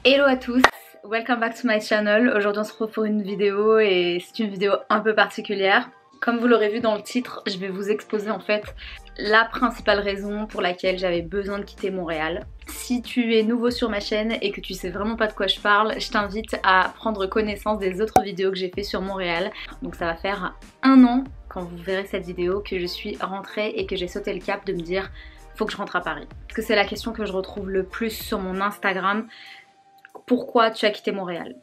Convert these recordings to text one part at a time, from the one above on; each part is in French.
Hello à tous, welcome back to my channel. Aujourd'hui on se retrouve pour une vidéo et c'est une vidéo un peu particulière. Comme vous l'aurez vu dans le titre, je vais vous exposer en fait la principale raison pour laquelle j'avais besoin de quitter Montréal. Si tu es nouveau sur ma chaîne et que tu sais vraiment pas de quoi je parle, je t'invite à prendre connaissance des autres vidéos que j'ai fait sur Montréal. Donc ça va faire 1 an quand vous verrez cette vidéo que je suis rentrée et que j'ai sauté le cap de me dire faut que je rentre à Paris. Parce que c'est la question que je retrouve le plus sur mon Instagram. Pourquoi tu as quitté Montréal?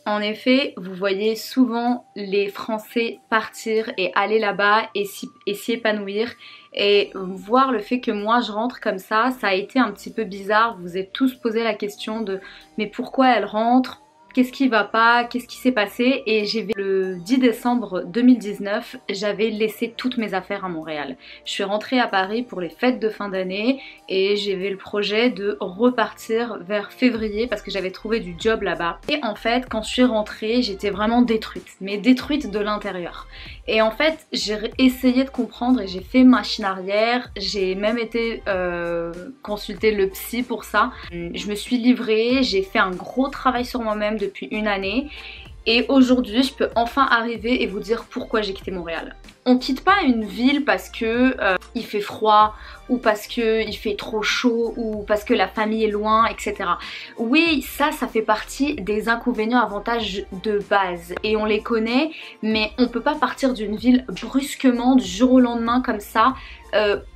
En effet, vous voyez souvent les Français partir et aller là-bas et s'y épanouir. Et voir le fait que moi je rentre comme ça a été un petit peu bizarre. Vous vous êtes tous posé la question de mais pourquoi elle rentre? Qu'est-ce qui va pas? Qu'est-ce qui s'est passé? Et le 10 décembre 2019, j'avais laissé toutes mes affaires à Montréal. Je suis rentrée à Paris pour les fêtes de fin d'année et j'avais le projet de repartir vers février parce que j'avais trouvé du job là-bas. Et en fait, quand je suis rentrée, j'étais vraiment détruite, mais détruite de l'intérieur. Et en fait, j'ai essayé de comprendre et j'ai fait machine arrière. J'ai même été consulter le psy pour ça. Je me suis livrée, j'ai fait un gros travail sur moi-même depuis 1 année et aujourd'hui je peux enfin arriver et vous dire pourquoi j'ai quitté Montréal. On quitte pas une ville parce que il fait froid ou parce que il fait trop chaud ou parce que la famille est loin, etc. Oui, ça fait partie des inconvénients avantages de base et on les connaît, mais on peut pas partir d'une ville brusquement du jour au lendemain comme ça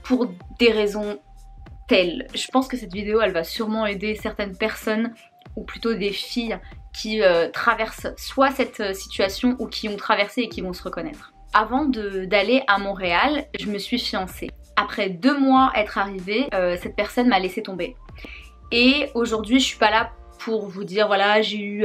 pour des raisons telles. Je pense que cette vidéo elle va sûrement aider certaines personnes ou plutôt des filles qui traversent soit cette situation ou qui ont traversé et qui vont se reconnaître. Avant d'aller à Montréal, je me suis fiancée. Après 2 mois être arrivée, cette personne m'a laissé tomber. Et aujourd'hui, je suis pas là pour vous dire voilà j'ai eu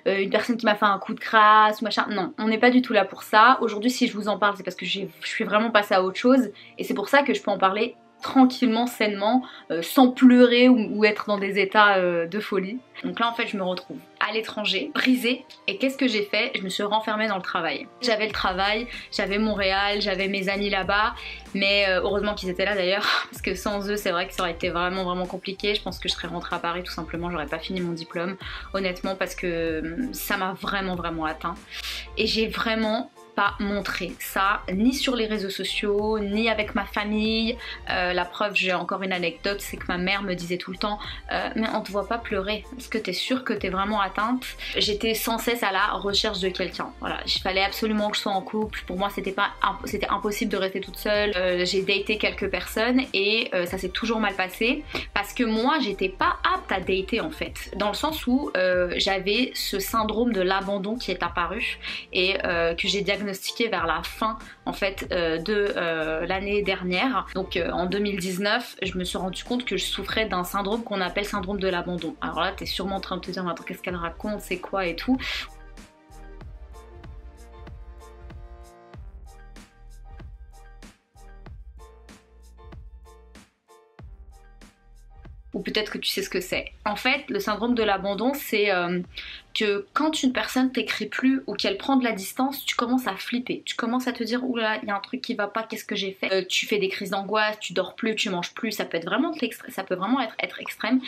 une personne qui m'a fait un coup de crasse ou machin. Non, on n'est pas du tout là pour ça. Aujourd'hui, si je vous en parle, c'est parce que je suis vraiment passée à autre chose et c'est pour ça que je peux en parler tranquillement, sainement, sans pleurer ou être dans des états de folie. Donc là en fait je me retrouve à l'étranger, brisée, et qu'est-ce que j'ai fait? Je me suis renfermée dans le travail. J'avais le travail, j'avais Montréal, j'avais mes amis là-bas, mais heureusement qu'ils étaient là d'ailleurs, parce que sans eux c'est vrai que ça aurait été vraiment compliqué. Je pense que je serais rentrée à Paris tout simplement, j'aurais pas fini mon diplôme, honnêtement, parce que ça m'a vraiment atteint. Et j'ai vraiment pas montré ça, ni sur les réseaux sociaux, ni avec ma famille. La preuve, j'ai encore une anecdote, c'est que ma mère me disait tout le temps mais on te voit pas pleurer, est-ce que t'es sûre que t'es vraiment atteinte? J'étais sans cesse à la recherche de quelqu'un, voilà, il fallait absolument que je sois en couple. Pour moi c'était impossible de rester toute seule. J'ai daté quelques personnes et ça s'est toujours mal passé parce que moi j'étais pas apte à dater en fait, dans le sens où j'avais ce syndrome de l'abandon qui est apparu et que j'ai diagnostiqué vers la fin en fait de l'année dernière. Donc en 2019 je me suis rendu compte que je souffrais d'un syndrome qu'on appelle syndrome de l'abandon. Alors là t'es sûrement en train de te dire attends, qu'est-ce qu'elle raconte, c'est quoi et tout. Ou peut-être que tu sais ce que c'est. En fait, le syndrome de l'abandon, c'est que quand une personne t'écrit plus ou qu'elle prend de la distance, tu commences à flipper. Tu commences à te dire oula, il y a un truc qui va pas, qu'est-ce que j'ai fait? Tu fais des crises d'angoisse, tu dors plus, tu manges plus, ça peut être vraiment être extrême.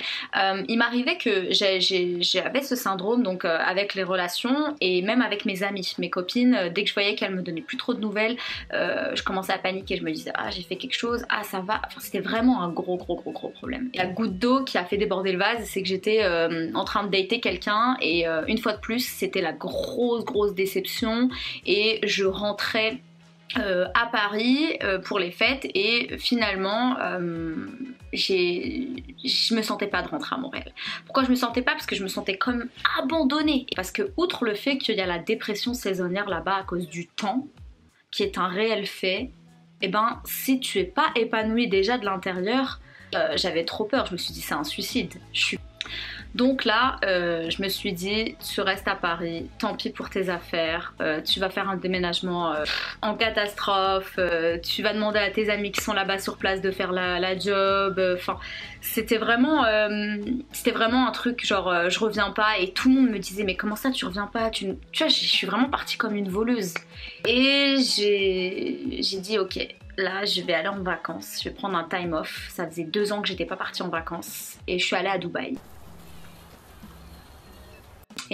Il m'arrivait que j'avais ce syndrome donc avec les relations et même avec mes amis, mes copines. Dès que je voyais qu'elles me donnaient plus trop de nouvelles, je commençais à paniquer. Je me disais ah j'ai fait quelque chose, ah ça va. Enfin c'était vraiment un gros problème. Et la goutte d'eau qui a fait déborder le vase, c'est que j'étais en train de dater quelqu'un et une fois de plus c'était la grosse déception et je rentrais à Paris pour les fêtes et finalement je me sentais pas de rentrer à Montréal. Pourquoi je me sentais pas? Parce que je me sentais comme abandonnée. Parce que outre le fait qu'il y a la dépression saisonnière là-bas à cause du temps, qui est un réel fait, et ben si tu es pas épanouie déjà de l'intérieur, j'avais trop peur, je me suis dit c'est un suicide. Donc là, je me suis dit, tu restes à Paris, tant pis pour tes affaires, tu vas faire un déménagement en catastrophe, tu vas demander à tes amis qui sont là-bas sur place de faire la job, enfin, c'était vraiment un truc genre je reviens pas et tout le monde me disait mais comment ça tu reviens pas, tu vois, je suis vraiment partie comme une voleuse. Et j'ai dit ok, là je vais aller en vacances, je vais prendre un time off, ça faisait 2 ans que j'étais pas partie en vacances et je suis allée à Dubaï.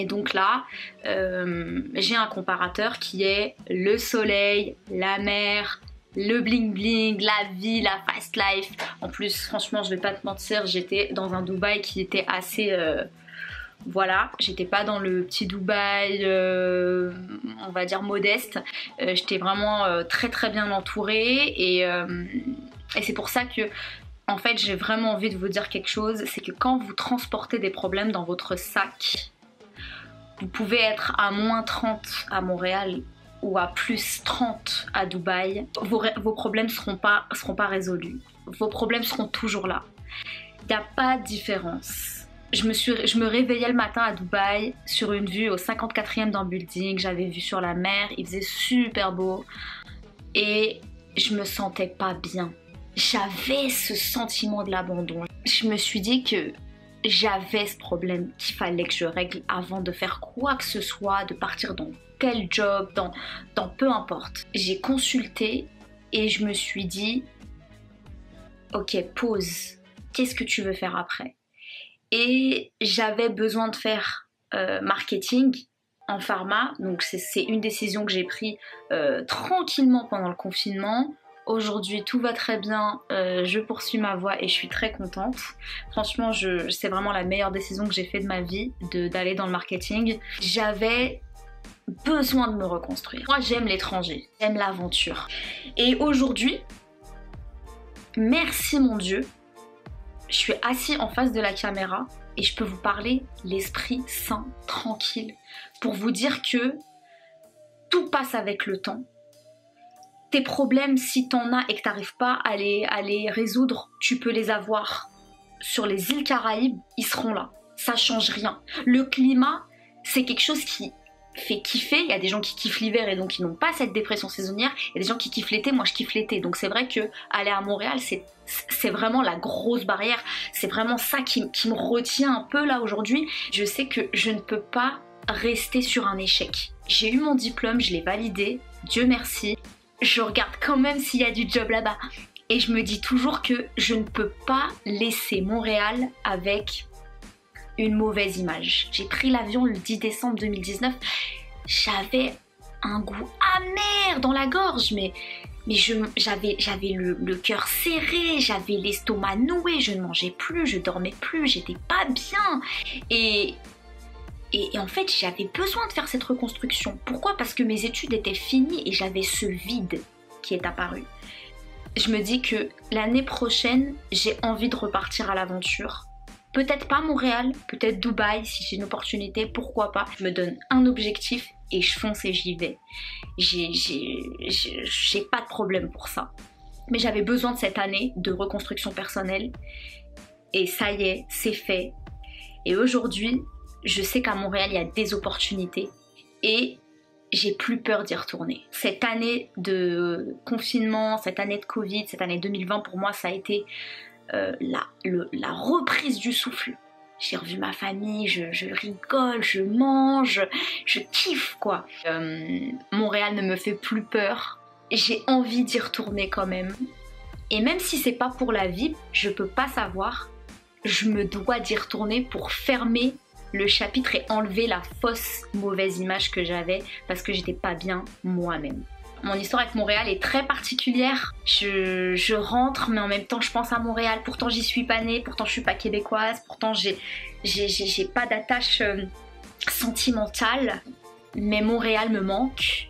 Et donc là, j'ai un comparateur qui est le soleil, la mer, le bling bling, la vie, la fast life. En plus, franchement, je vais pas te mentir, j'étais dans un Dubaï qui était assez... voilà, j'étais pas dans le petit Dubaï, on va dire modeste. J'étais vraiment très bien entourée et c'est pour ça que, en fait, j'ai vraiment envie de vous dire quelque chose. C'est que quand vous transportez des problèmes dans votre sac, vous pouvez être à moins 30 à Montréal ou à plus 30 à Dubaï, vos problèmes seront pas résolus. Vos problèmes seront toujours là. Il n'y a pas de différence. Je me réveillais le matin à Dubaï sur une vue au 54e d'un building, j'avais vu sur la mer, il faisait super beau et je me sentais pas bien. J'avais ce sentiment de l'abandon. Je me suis dit que j'avais ce problème qu'il fallait que je règle avant de faire quoi que ce soit, de partir dans quel job, dans peu importe. J'ai consulté et je me suis dit, ok, pause, qu'est-ce que tu veux faire après? Et j'avais besoin de faire marketing en pharma, donc c'est une décision que j'ai prise tranquillement pendant le confinement. Aujourd'hui tout va très bien, je poursuis ma voie et je suis très contente. Franchement c'est vraiment la meilleure décision que j'ai faite de ma vie, d'aller dans le marketing. J'avais besoin de me reconstruire. Moi j'aime l'étranger, j'aime l'aventure. Et aujourd'hui, merci mon Dieu, je suis assis en face de la caméra et je peux vous parler l'esprit sain, tranquille, pour vous dire que tout passe avec le temps. Tes problèmes, si t'en as et que t'arrives pas à les résoudre, tu peux les avoir. Sur les îles Caraïbes, ils seront là. Ça change rien. Le climat, c'est quelque chose qui fait kiffer. Il y a des gens qui kiffent l'hiver et donc ils n'ont pas cette dépression saisonnière. Il y a des gens qui kiffent l'été, moi je kiffe l'été. Donc c'est vrai que aller à Montréal, c'est vraiment la grosse barrière. C'est vraiment ça qui me retient un peu là aujourd'hui. Je sais que je ne peux pas rester sur un échec. J'ai eu mon diplôme, je l'ai validé, Dieu merci. Je regarde quand même s'il y a du job là-bas. Et je me dis toujours que je ne peux pas laisser Montréal avec une mauvaise image. J'ai pris l'avion le 10 décembre 2019. J'avais un goût amer dans la gorge, mais j'avais le cœur serré, j'avais l'estomac noué, je ne mangeais plus, je dormais plus, j'étais pas bien. Et en fait, j'avais besoin de faire cette reconstruction. Pourquoi? Parce que mes études étaient finies et j'avais ce vide qui est apparu. Je me dis que l'année prochaine, j'ai envie de repartir à l'aventure. Peut-être pas Montréal, peut-être Dubaï, si j'ai une opportunité, pourquoi pas. Je me donne un objectif et je fonce et j'y vais. J'ai pas de problème pour ça. Mais j'avais besoin de cette année de reconstruction personnelle. Et ça y est, c'est fait. Et aujourd'hui, je sais qu'à Montréal, il y a des opportunités et j'ai plus peur d'y retourner. Cette année de confinement, cette année de Covid, cette année 2020, pour moi, ça a été la reprise du souffle. J'ai revu ma famille, je rigole, je mange, je kiffe quoi. Montréal ne me fait plus peur. J'ai envie d'y retourner quand même. Et même si c'est pas pour la vie, je peux pas savoir. Je me dois d'y retourner pour fermer le chapitre et enlever la fausse mauvaise image que j'avais parce que j'étais pas bien moi-même. Mon histoire avec Montréal est très particulière. Je rentre mais en même temps je pense à Montréal. Pourtant j'y suis pas née, pourtant je suis pas québécoise, pourtant j'ai pas d'attache sentimentale. Mais Montréal me manque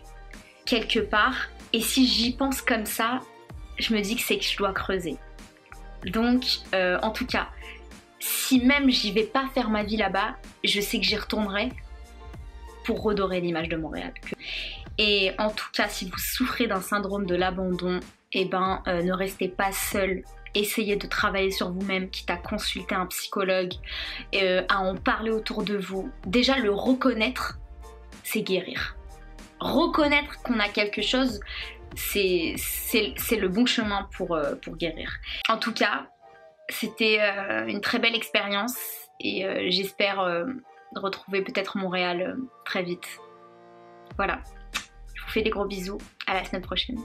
quelque part. Et si j'y pense comme ça, je me dis que c'est que je dois creuser. Donc en tout cas, si même j'y vais pas faire ma vie là-bas, je sais que j'y retournerai pour redorer l'image de Montréal. Et en tout cas, si vous souffrez d'un syndrome de l'abandon, eh ben, ne restez pas seul. Essayez de travailler sur vous-même, quitte à consulter un psychologue, à en parler autour de vous. Déjà, le reconnaître, c'est guérir. Reconnaître qu'on a quelque chose, c'est le bon chemin pour guérir. En tout cas, c'était une très belle expérience et j'espère retrouver peut-être Montréal très vite. Voilà, je vous fais des gros bisous, à la semaine prochaine.